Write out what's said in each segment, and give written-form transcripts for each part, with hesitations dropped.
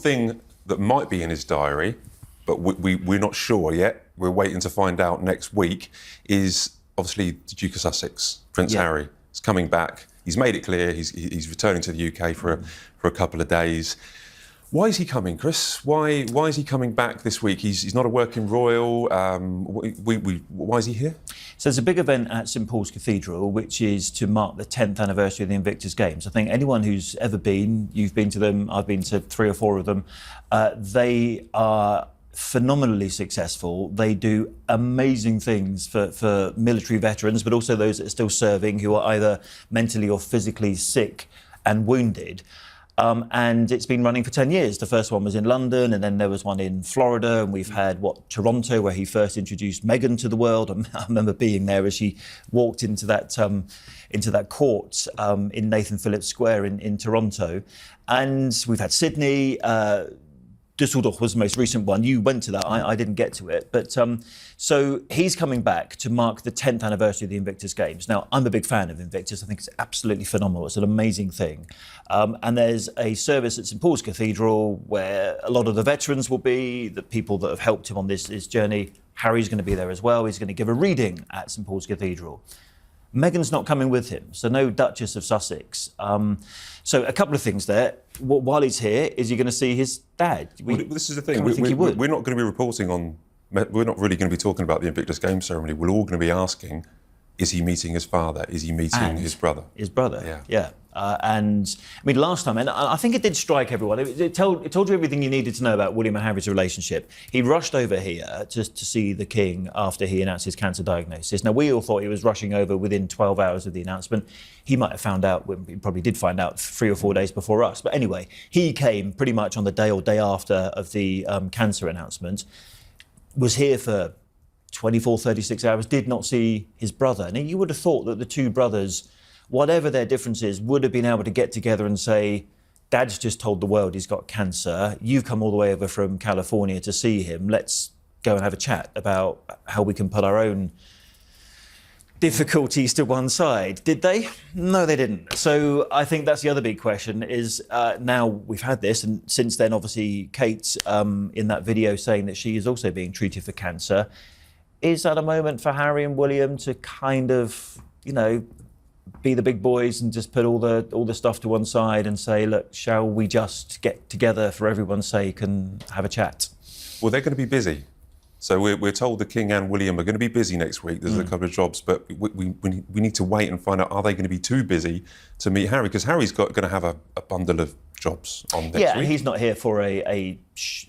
thing that might be in his diary, but we're not sure yet, we're waiting to find out next week, is obviously the Duke of Sussex, Prince Harry. He's coming back. He's made it clear he's returning to the UK for a couple of days. Why is he coming, Chris? Why is he coming back this week? He's not a working royal. Why is he here? So there's a big event at St Paul's Cathedral, which is to mark the 10th anniversary of the Invictus Games. I think anyone who's ever been, you've been to them, I've been to 3 or 4 of them, they are phenomenally successful. They do amazing things for military veterans, but also those that are still serving, who are either mentally or physically sick and wounded. And it's been running for 10 years. The first one was in London, and then there was one in Florida, and we've had, Toronto, where he first introduced Meghan to the world. I remember being there as she walked into that court in Nathan Phillips Square in Toronto. And we've had Sydney, Düsseldorf was the most recent one. You went to that. I didn't get to it. But so he's coming back to mark the 10th anniversary of the Invictus Games. Now, I'm a big fan of Invictus. I think it's absolutely phenomenal. It's an amazing thing. And there's a service at St Paul's Cathedral where a lot of the veterans will be, the people that have helped him on this journey. Harry's going to be there as well. He's going to give a reading at St Paul's Cathedral. Meghan's not coming with him, so no Duchess of Sussex. So a couple of things there. While he's here, is he going to see his dad? This is the thing. We're not going to be reporting on. We're not really going to be talking about the Invictus Games ceremony. We're all going to be asking: is he meeting his father? Is he meeting his brother? His brother. Yeah. And I mean, last time, and I think it did strike everyone. It told you everything you needed to know about William and Harry's relationship. He rushed over here to see the King after he announced his cancer diagnosis. Now, we all thought he was rushing over within 12 hours of the announcement. He might have found out, he probably did find out 3 or 4 days before us. But anyway, he came pretty much on the day or day after of the cancer announcement, was here for 24, 36 hours, did not see his brother. And you would have thought that the two brothers, whatever their differences, would have been able to get together and say, Dad's just told the world he's got cancer. You've come all the way over from California to see him. Let's go and have a chat about how we can put our own difficulties to one side. Did they? No, they didn't. So I think that's the other big question is now we've had this, and since then, obviously, Kate, in that video saying that she is also being treated for cancer. Is that a moment for Harry and William to kind of, be the big boys and just put all the stuff to one side and say, look, shall we just get together for everyone's sake and have a chat? Well, they're going to be busy. So we're told the King and William are going to be busy next week. There's a couple of jobs, but we need to wait and find out, are they going to be too busy to meet Harry? Because Harry's going to have a bundle of jobs on next week. Yeah, and he's not here for a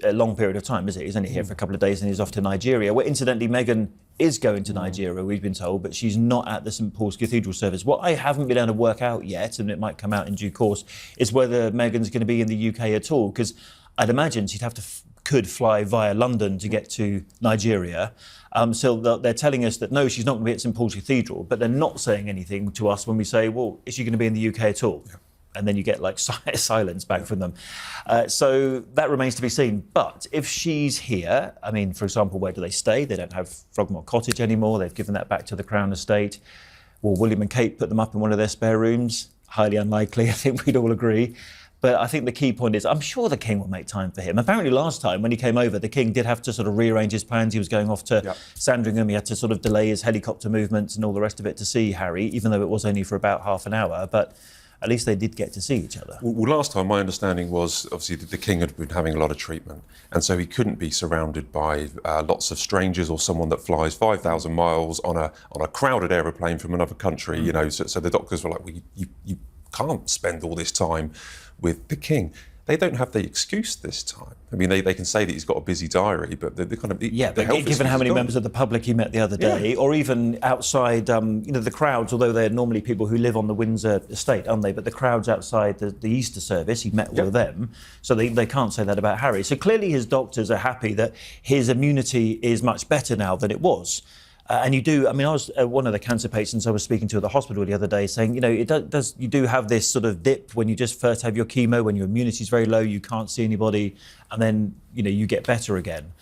long period of time, is he? He's only here for a couple of days and he's off to Nigeria, where incidentally Meghan is going to Nigeria, we've been told, but she's not at the St Paul's Cathedral service. What I haven't been able to work out yet, and it might come out in due course, is whether Meghan's going to be in the UK at all, because I'd imagine she'd have to could fly via London to get to Nigeria. So they're telling us that no, she's not going to be at St Paul's Cathedral, but they're not saying anything to us when we say, well, is she going to be in the UK at all? Yeah. And then you get like silence back from them. So that remains to be seen. But if she's here, I mean, for example, where do they stay? They don't have Frogmore Cottage anymore. They've given that back to the Crown Estate. Will William and Kate put them up in one of their spare rooms? Highly unlikely, I think we'd all agree. But I think the key point is, I'm sure the King will make time for him. Apparently last time when he came over, the King did have to sort of rearrange his plans. He was going off to Sandringham. He had to sort of delay his helicopter movements and all the rest of it to see Harry, even though it was only for about half an hour. But at least they did get to see each other. Well, last time, my understanding was, obviously, the King had been having a lot of treatment, and so he couldn't be surrounded by lots of strangers or someone that flies 5,000 miles on a crowded aeroplane from another country, you know. So the doctors were like, well, you can't spend all this time with the King. They don't have the excuse this time. I mean, they can say that he's got a busy diary, but the kind of given how many members of the public he met the other day, or even outside, the crowds. Although they're normally people who live on the Windsor estate, aren't they? But the crowds outside the Easter service, he met all of them, so they can't say that about Harry. So clearly, his doctors are happy that his immunity is much better now than it was. And you do, I mean, I was one of the cancer patients I was speaking to at the hospital the other day saying, you do have this sort of dip when you just first have your chemo, when your immunity is very low, you can't see anybody, and then, you get better again.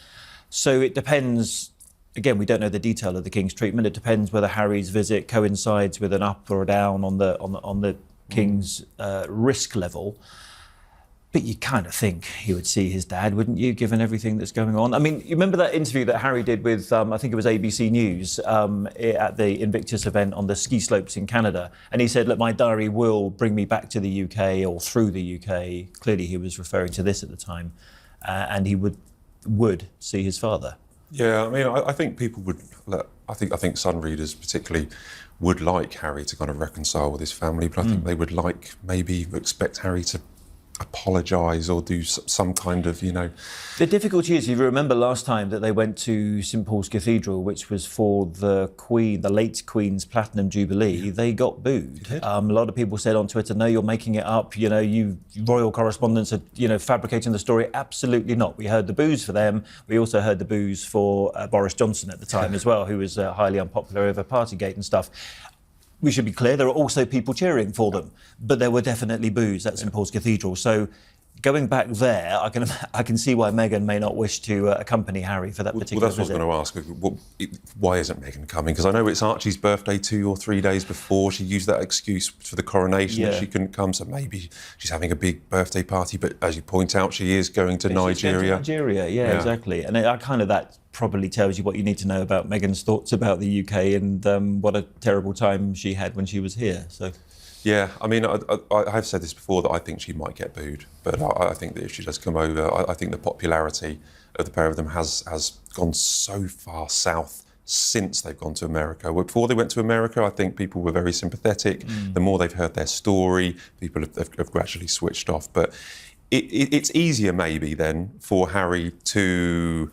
So it depends, again, we don't know the detail of the King's treatment. It depends whether Harry's visit coincides with an up or a down on the King's risk level. But you kind of think he would see his dad, wouldn't you, given everything that's going on? I mean, you remember that interview that Harry did with, I think it was ABC News, at the Invictus event on the ski slopes in Canada. And he said, look, my diary will bring me back to the UK or through the UK. Clearly he was referring to this at the time. And he would see his father. Yeah, I mean, I think people would. I think Sun readers particularly would like Harry to kind of reconcile with his family, but I think they would maybe expect Harry to apologise or do some kind of, The difficulty is, if you remember last time that they went to St Paul's Cathedral, which was for the late Queen's Platinum Jubilee, they got booed. A lot of people said on Twitter, no, you're making it up, you royal correspondents are, fabricating the story. Absolutely not. We heard the boos for them. We also heard the boos for Boris Johnson at the time as well, who was highly unpopular over Partygate and stuff. We should be clear, there are also people cheering for them, but there were definitely boos at St Paul's Cathedral. So going back there, I can see why Meghan may not wish to accompany Harry for that particular visit. Well, that's what I was going to ask. Why isn't Meghan coming? Because I know it's Archie's birthday 2 or 3 days before. She used that excuse for the coronation that she couldn't come, so maybe she's having a big birthday party. But as you point out, she is going to Nigeria. Yeah, exactly. And that probably tells you what you need to know about Meghan's thoughts about the UK and what a terrible time she had when she was here. So. Yeah, I mean, I've said this before that I think she might get booed, but I think that if she does come over, I think the popularity of the pair of them has gone so far south since they've gone to America. Before they went to America, I think people were very sympathetic. The more they've heard their story, people have gradually switched off. But it's easier maybe then for Harry to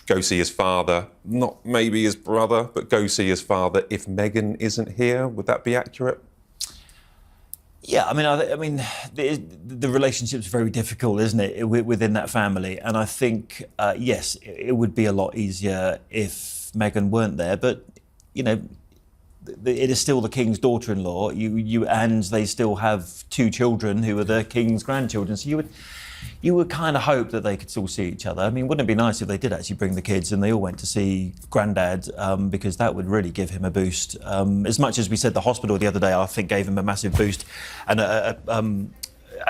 go see his father, not maybe his brother, but go see his father if Meghan isn't here. Would that be accurate? Yeah, I mean, the relationship's very difficult, isn't it, within that family? And I think, yes, it would be a lot easier if Meghan weren't there. But it is still the King's daughter-in-law. And they still have 2 children who are the King's grandchildren. So you would kind of hope that they could still see each other. I mean, wouldn't it be nice if they did actually bring the kids and they all went to see Grandad, because that would really give him a boost. As much as we said the hospital the other day, I think gave him a massive boost. And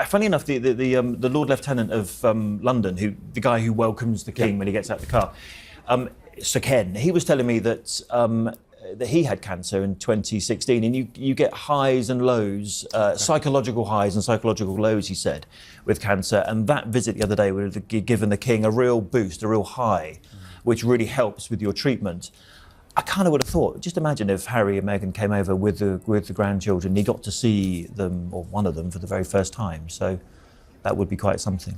funny enough, the Lord Lieutenant of London, the guy who welcomes the King when he gets out of the car, Sir Ken, he was telling me that he had cancer in 2016, and you get highs and lows, psychological highs and psychological lows, he said, with cancer. And that visit the other day would have given the King a real boost, a real high, which really helps with your treatment. I kind of would have thought, just imagine if Harry and Meghan came over with the grandchildren, he got to see them, or one of them, for the very first time. So that would be quite something.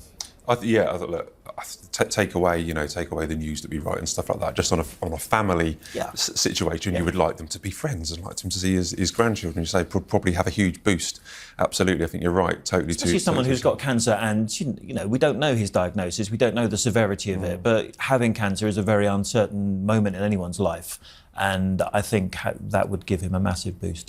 Take away the news that we write and stuff like that. Just on a family situation, you would like them to be friends and like them to see his grandchildren. You say probably have a huge boost. Absolutely, I think you're right. Totally. Especially someone who's got cancer, and we don't know his diagnosis, we don't know the severity of it. But having cancer is a very uncertain moment in anyone's life, and I think that would give him a massive boost. Yeah.